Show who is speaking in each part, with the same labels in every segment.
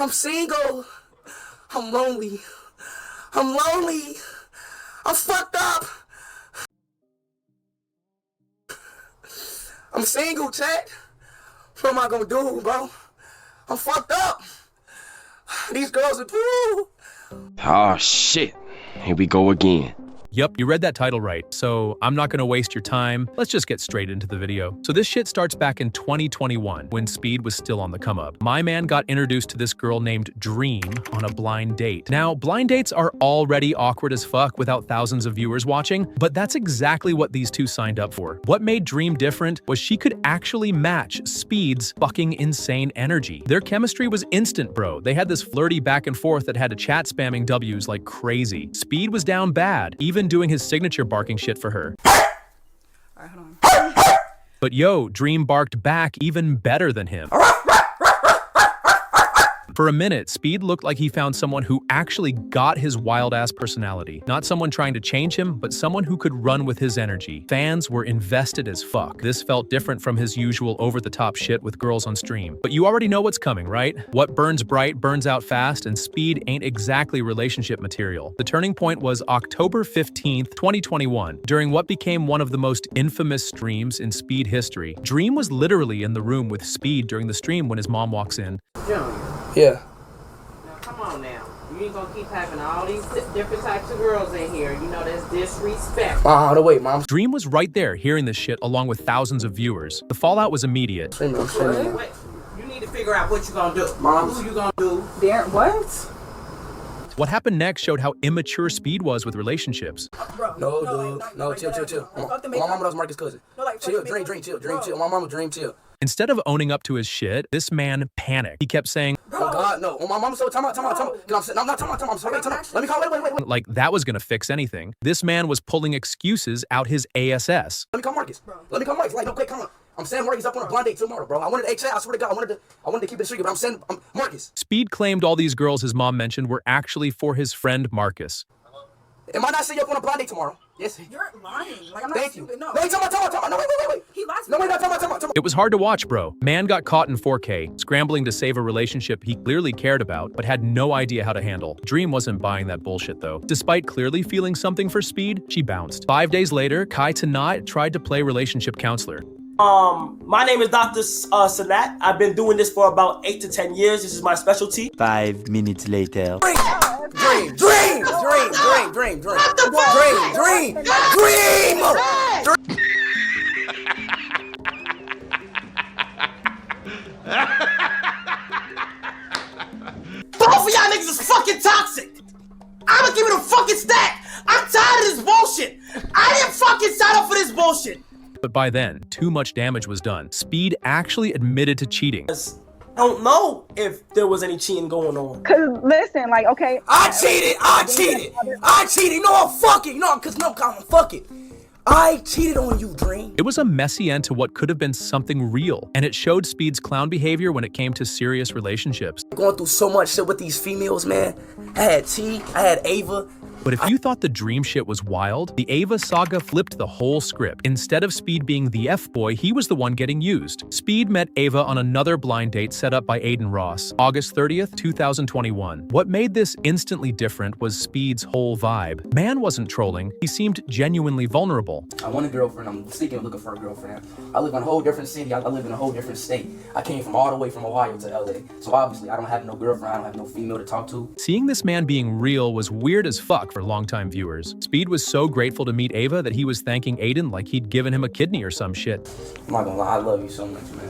Speaker 1: I'm single. I'm lonely. I'm lonely. I'm fucked up. I'm single, chat. What am I gonna do, bro? I'm fucked up. These girls are too.
Speaker 2: Oh shit. Here we go again.
Speaker 3: Yup, you read that title right, so I'm not gonna waste your time. Let's just get straight into the video. So this shit starts back in 2021, when Speed was still on the come up. My man got introduced to this girl named Dream on a blind date. Now, blind dates are already awkward as fuck without thousands of viewers watching, but that's exactly what these two signed up for. What made Dream different was she could actually match Speed's fucking insane energy. Their chemistry was instant, bro. They had this flirty back and forth that had to chat spamming W's like crazy. Speed was down bad, even doing his signature barking shit for her.
Speaker 1: Alright, hold on.
Speaker 3: But yo, Dream barked back even better than him. For a minute, Speed looked like he found someone who actually got his wild-ass personality. Not someone trying to change him, but someone who could run with his energy. Fans were invested as fuck. This felt different from his usual over-the-top shit with girls on stream. But you already know what's coming, right? What burns bright burns out fast, and Speed ain't exactly relationship material. The turning point was October 15th, 2021. During what became one of the most infamous streams in Speed history, Dream was literally in the room with Speed during the stream when his mom walks in.
Speaker 1: Yeah.
Speaker 4: Now, come on now. You ain't gonna keep having all these different types of girls in here. You know that's disrespect.
Speaker 1: No, wait, Mom.
Speaker 3: Dream was right there hearing this shit along with thousands of viewers. The fallout was immediate.
Speaker 4: Wait, you need to figure out what you gonna do.
Speaker 1: Mom.
Speaker 4: Who you gonna do?
Speaker 5: Darren, what?
Speaker 3: What happened next showed how immature Speed was with relationships.
Speaker 5: Bro,
Speaker 1: No,
Speaker 5: like,
Speaker 1: dude. No, chill. My mama was Marcus' cousin.
Speaker 5: No, like,
Speaker 1: Chill,
Speaker 5: fuck the
Speaker 1: Dream,
Speaker 5: makeup.
Speaker 1: chill. My mama, Dream, chill.
Speaker 3: Instead of owning up to his shit, this man panicked. He kept saying,
Speaker 1: Oh God, no. Oh, my mama, so time out. I'm not time out. I'm sorry. Time out. Let me call. Wait.
Speaker 3: like that was gonna fix anything. This man was pulling excuses out his ASS.
Speaker 1: Let me call Marcus. Like, no, quick, come on. I'm sending Marcus up on a blind date tomorrow, bro. I wanted to, I swear to God, I wanted to keep it secret, but I'm sending Marcus.
Speaker 3: Speed claimed all these girls his mom mentioned were actually for his friend Marcus.
Speaker 1: Am I not sending you up on a blind date tomorrow? Yes.
Speaker 5: You're lying. Like, I'm not
Speaker 1: Thank you.
Speaker 5: stupid. No.
Speaker 1: No, time out. No, wait.
Speaker 5: He lies to
Speaker 1: No,
Speaker 5: me.
Speaker 1: wait, time out.
Speaker 3: It was hard to watch, bro. Man got caught in 4K, scrambling to save a relationship he clearly cared about, but had no idea how to handle. Dream wasn't buying that bullshit, though. Despite clearly feeling something for Speed, she bounced. 5 days later, Kai Tanat tried to play relationship counselor.
Speaker 6: My name is Dr. Salat. I've been doing this for about 8 to 10 years. This is my specialty.
Speaker 7: 5 minutes later.
Speaker 1: Dream.
Speaker 6: Both of y'all niggas is fucking toxic. I'ma give it a fucking stack. I'm tired of this bullshit. I didn't fucking sign up for this bullshit.
Speaker 3: But by then, too much damage was done. Speed actually admitted to cheating.
Speaker 6: I don't know if there was any cheating going on.
Speaker 5: Cause listen, like, okay.
Speaker 1: I cheated. No, I'm fucking. No, I'm fucking. I cheated on you, Dream.
Speaker 3: It was a messy end to what could have been something real, and it showed Speed's clown behavior when it came to serious relationships.
Speaker 1: Going through so much shit with these females, man. I had T, I had Ava.
Speaker 3: But if you thought the Dream shit was wild, the Ava saga flipped the whole script. Instead of Speed being the F-boy, he was the one getting used. Speed met Ava on another blind date set up by Aiden Ross, August 30th, 2021. What made this instantly different was Speed's whole vibe. Man wasn't trolling, he seemed genuinely vulnerable.
Speaker 1: I want a girlfriend. I'm seeking and looking for a girlfriend. I live in a whole different city. I live in a whole different state. I came from all the way from Ohio to LA. So obviously I don't have no girlfriend. I don't have no female to talk to.
Speaker 3: Seeing this man being real was weird as fuck for longtime viewers. Speed was so grateful to meet Ava that he was thanking Aiden like he'd given him a kidney or some shit.
Speaker 1: I'm not gonna lie, I love you so much, man.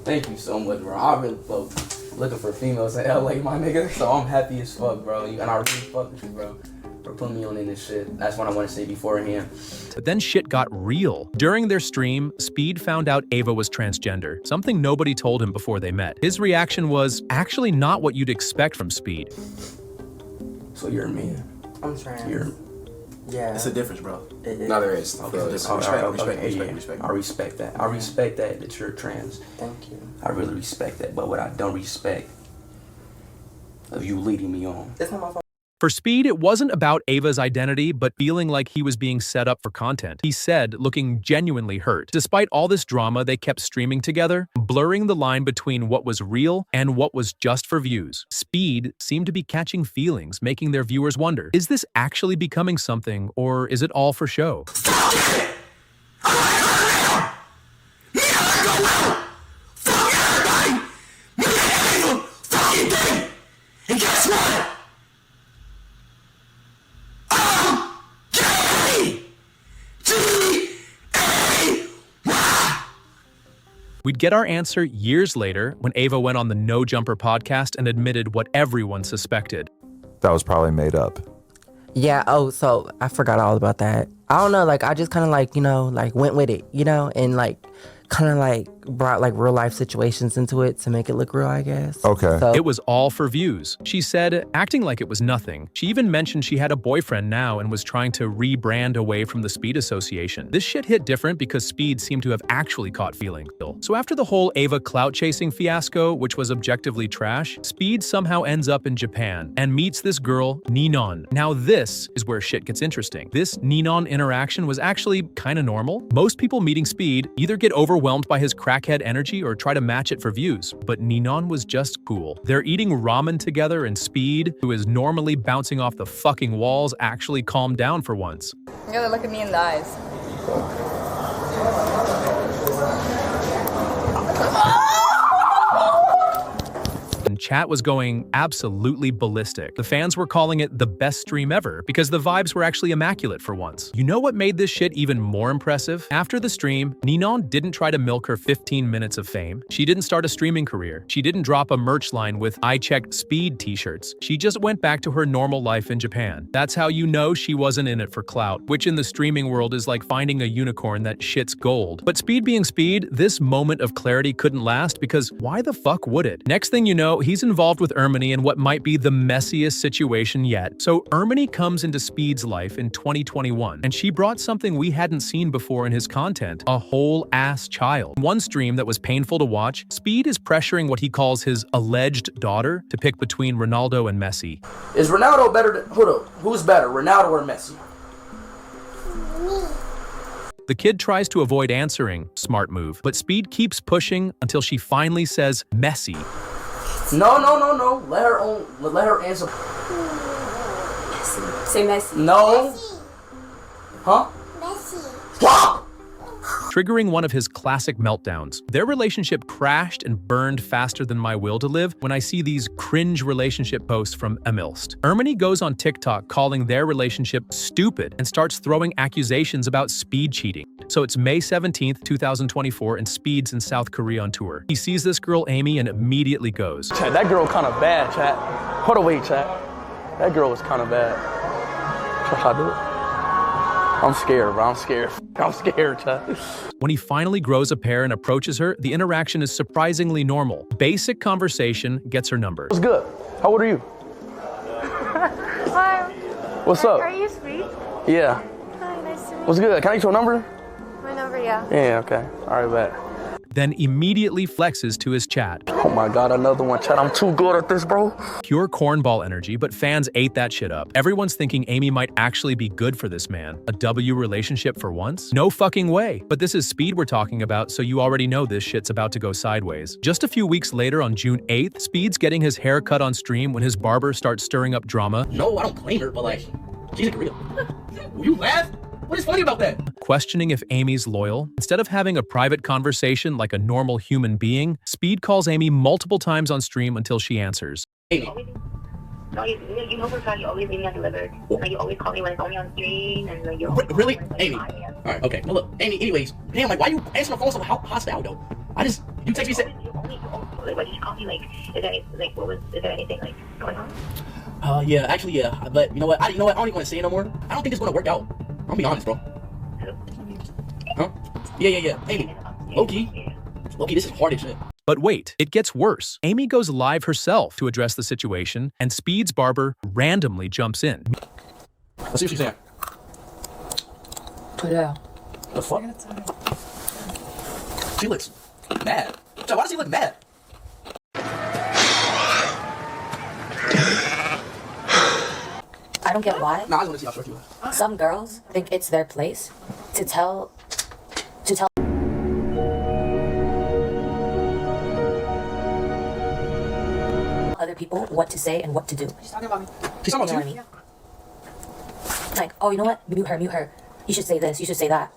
Speaker 1: Thank you so much, bro. I really looking for females in LA, my nigga. So I'm happy as fuck, bro. And I really fuck with you, bro. For putting me on in this shit. That's what I want to say beforehand.
Speaker 3: But then shit got real. During their stream, Speed found out Ava was transgender, something nobody told him before they met. His reaction was actually not what you'd expect from Speed.
Speaker 1: So you're a man.
Speaker 4: I'm trans.
Speaker 8: Yeah.
Speaker 9: It's a difference, bro.
Speaker 8: No, there is. Respect
Speaker 1: I respect that. I respect that you're trans.
Speaker 4: Thank you.
Speaker 1: I really respect that. But what I don't respect of you leading me on.
Speaker 4: It's not my fault.
Speaker 3: For Speed, it wasn't about Ava's identity, but feeling like he was being set up for content. He said, looking genuinely hurt. Despite all this drama, they kept streaming together, blurring the line between what was real and what was just for views. Speed seemed to be catching feelings, making their viewers wonder, is this actually becoming something, or is it all for show?
Speaker 6: And guess what?
Speaker 3: We'd get our answer years later when Ava went on the No Jumper podcast and admitted what everyone suspected.
Speaker 9: That was probably made up.
Speaker 10: Yeah, oh, so I forgot all about that. I don't know, like, I just kind of like, you know, like went with it, you know, and like kind of like brought like real life situations into it to make it look real, I guess.
Speaker 9: Okay.
Speaker 10: So,
Speaker 3: It was all for views, she said, acting like it was nothing. She even mentioned she had a boyfriend now and was trying to rebrand away from the Speed Association. This shit hit different because Speed seemed to have actually caught feelings. So after the whole Ava clout-chasing fiasco, which was objectively trash, Speed somehow ends up in Japan and meets this girl, Nenon. Now this is where shit gets interesting. This Nenon interaction was actually kinda normal. Most people meeting Speed either get overwhelmed by his crackhead energy or try to match it for views, but Nenon was just cool. They're eating ramen together and Speed, who is normally bouncing off the fucking walls, actually calmed down for once.
Speaker 11: You gotta look at me in the eyes.
Speaker 3: And chat was going absolutely ballistic. The fans were calling it the best stream ever because the vibes were actually immaculate for once. You know what made this shit even more impressive? After the stream, Nenon didn't try to milk her 15 minutes of fame. She didn't start a streaming career. She didn't drop a merch line with I checked Speed t-shirts. She just went back to her normal life in Japan. That's how you know she wasn't in it for clout, which in the streaming world is like finding a unicorn that shits gold. But Speed being Speed, this moment of clarity couldn't last because why the fuck would it? Next thing you know, he's involved with Hermony in what might be the messiest situation yet. So Hermony comes into Speed's life in 2021, and she brought something we hadn't seen before in his content, a whole-ass child. One stream that was painful to watch, Speed is pressuring what he calls his alleged daughter to pick between Ronaldo and Messi.
Speaker 6: Is Ronaldo better than... Hold up. Who's better, Ronaldo or Messi?
Speaker 3: The kid tries to avoid answering, smart move, but Speed keeps pushing until she finally says Messi.
Speaker 6: No. Let her answer.
Speaker 11: Messi. Say Messi.
Speaker 6: No. Messi. Huh? Messi. What?
Speaker 3: Triggering one of his classic meltdowns. Their relationship crashed and burned faster than my will to live when I see these cringe relationship posts from Emilst. Hermony goes on TikTok calling their relationship stupid and starts throwing accusations about Speed cheating. So it's May 17th, 2024, and Speed's in South Korea on tour. He sees this girl, Amy, and immediately goes,
Speaker 6: Chat, that girl kind of bad, chat. Hold on, wait, chat. That girl was kind of bad. Should I do it? I'm scared, bro. I'm scared, chat.
Speaker 3: When he finally grows a pair and approaches her, the interaction is surprisingly normal. Basic conversation gets her number.
Speaker 6: What's good? How old are you?
Speaker 11: Hi.
Speaker 6: What's up?
Speaker 11: Are you Speed?
Speaker 6: Yeah.
Speaker 11: Hi, nice to meet you.
Speaker 6: What's good? Can I get your number?
Speaker 11: My number, yeah.
Speaker 6: Yeah, okay. All right, bet.
Speaker 3: Then immediately flexes to his chat.
Speaker 6: Oh my God, another one, chat. I'm too good at this, bro.
Speaker 3: Pure cornball energy, but fans ate that shit up. Everyone's thinking Amy might actually be good for this man. A W relationship for once? No fucking way. But this is Speed we're talking about, so you already know this shit's about to go sideways. Just a few weeks later on June 8th, Speed's getting his hair cut on stream when his barber starts stirring up drama.
Speaker 6: No, I don't claim her, but like, she's in Korea. Will you laugh? What is funny about that?
Speaker 3: Questioning if Amy's loyal. Instead of having a private conversation like a normal human being, Speed calls Amy multiple times on stream until she answers.
Speaker 6: Amy.
Speaker 12: No, you know for a fact you always leave me undelivered. Like you always call me when it's only on stream, and like you
Speaker 6: Really? Amy. Alright, okay. Well look, Amy, anyways, damn, like why you answering the phone so hostile though? You text me said
Speaker 12: Like, why did you call me? Like, is there anything like going on?
Speaker 6: Yeah, actually yeah. But you know what? I don't even want to say it no more. I don't think it's gonna work out. I'll be honest, bro. Huh? Yeah. Amy. Low-key, this is hard as shit.
Speaker 3: But wait, it gets worse. Amy goes live herself to address the situation, and Speed's barber randomly jumps in.
Speaker 6: Let's see what she's saying.
Speaker 11: Put out.
Speaker 6: The fuck? She looks mad. Why does she look mad?
Speaker 13: don't get why.
Speaker 6: Nah, I just want to see how short you are.
Speaker 13: Some girls think it's their place to tell other people what to say and what to do.
Speaker 4: She's talking about me.
Speaker 6: She's talking about
Speaker 13: you. Like, oh, you know what? Mute her. You should say this. You should say that.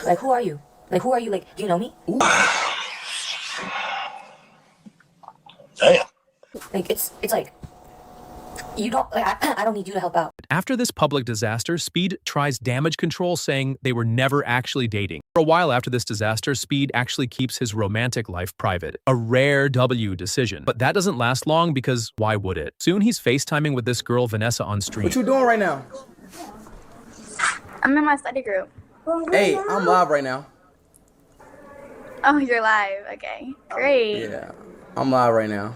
Speaker 13: Like, who are you? Like, do you know me?
Speaker 6: Ooh.
Speaker 13: Damn. Like, it's like, you don't, like, I don't need you to help out.
Speaker 3: After this public disaster, Speed tries damage control, saying they were never actually dating. For a while after this disaster, Speed actually keeps his romantic life private. A rare W decision. But that doesn't last long because why would it? Soon he's FaceTiming with this girl, Vanessa, on stream.
Speaker 1: What you doing right now?
Speaker 11: I'm in my study group.
Speaker 1: Hey, I'm live right now.
Speaker 11: Oh, you're live. Okay, great.
Speaker 1: Yeah, I'm live right now.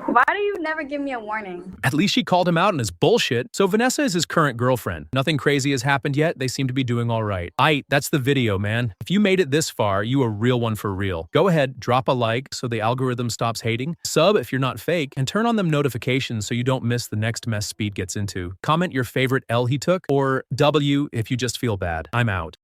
Speaker 11: Why do you never give me a warning?
Speaker 3: At least she called him out on his bullshit. So Vanessa is his current girlfriend. Nothing crazy has happened yet. They seem to be doing all right. That's the video, man. If you made it this far, you a real one for real. Go ahead, drop a like so the algorithm stops hating. Sub if you're not fake, and turn on them notifications so you don't miss the next mess Speed gets into. Comment your favorite L he took, or W if you just feel bad. I'm out.